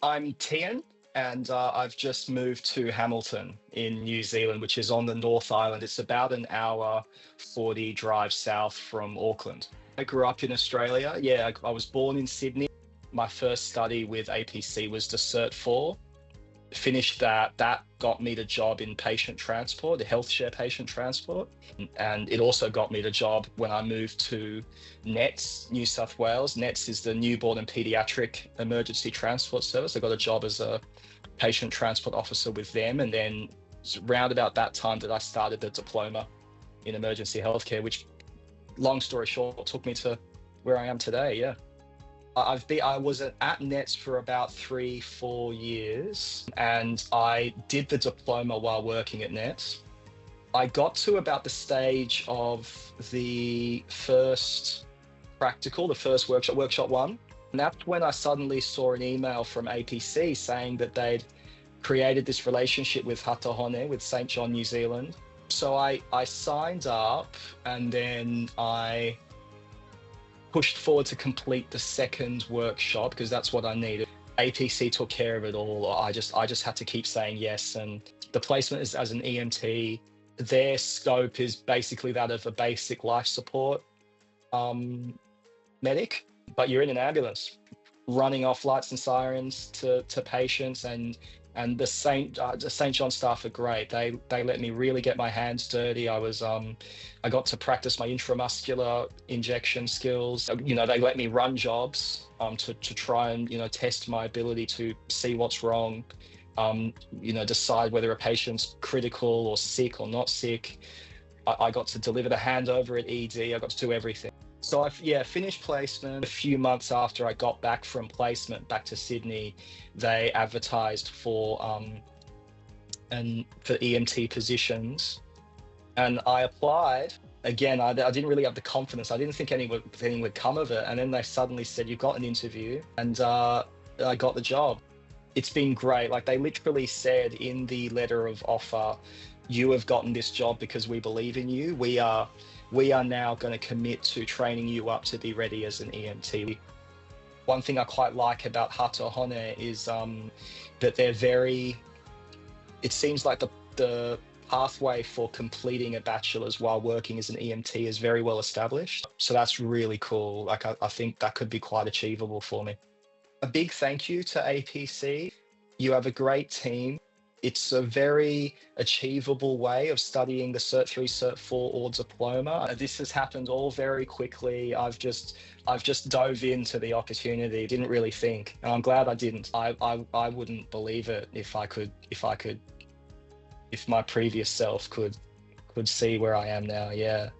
I'm Tian, and I've just moved to Hamilton in New Zealand, which is on the North Island. It's about an hour 40 drive south from Auckland. I grew up in Australia. Yeah, I was born in Sydney. My first study with APC was the Cert 4. Finished that. That got me the job in patient transport, the health share patient transport. And it also got me the job when I moved to NETS, New South Wales. NETS is the newborn and pediatric emergency transport service. I got a job as a patient transport officer with them. And then round about that time that I started the diploma in emergency healthcare, which, long story short, took me to where I am today. Yeah. I was at NETS for about 3-4 years, and I did the diploma while working at NETS. I got to about the stage of the first practical, the first workshop one, and that's when I suddenly saw an email from APC saying that they'd created this relationship with Hato, with St. John, New Zealand. So I signed up, and then I pushed forward to complete the second workshop because that's what I needed. APC took care of it all. I just had to keep saying yes. And the placement is as an EMT. Their scope is basically that of a basic life support medic, but you're in an ambulance running off lights and sirens to patients, and the St. John staff are great. They let me really get my hands dirty. I got to practice my intramuscular injection skills. They let me run jobs to try and test my ability to see what's wrong. Decide whether a patient's critical or sick or not sick. I got to deliver the handover at ED. I got to do everything. So I finished placement. A few months after I got back from placement back to Sydney, they advertised for EMT positions, and I applied. Again, I didn't really have the confidence. I didn't think anything would come of it. And then they suddenly said, "You've got an interview," and I got the job. It's been great. Like, they literally said in the letter of offer, "You have gotten this job because we believe in you. We are now going to commit to training you up to be ready as an EMT." One thing I quite like about Hato is that they're very, it seems like the pathway for completing a bachelor's while working as an EMT is very well established. So that's really cool. Like, I think that could be quite achievable for me. A big thank you to APC. You have a great team. It's a very achievable way of studying the Cert 3, Cert 4 or diploma. This has happened all very quickly. I've just dove into the opportunity. Didn't really think, and I'm glad I didn't. I wouldn't believe it if my previous self could see where I am now. Yeah.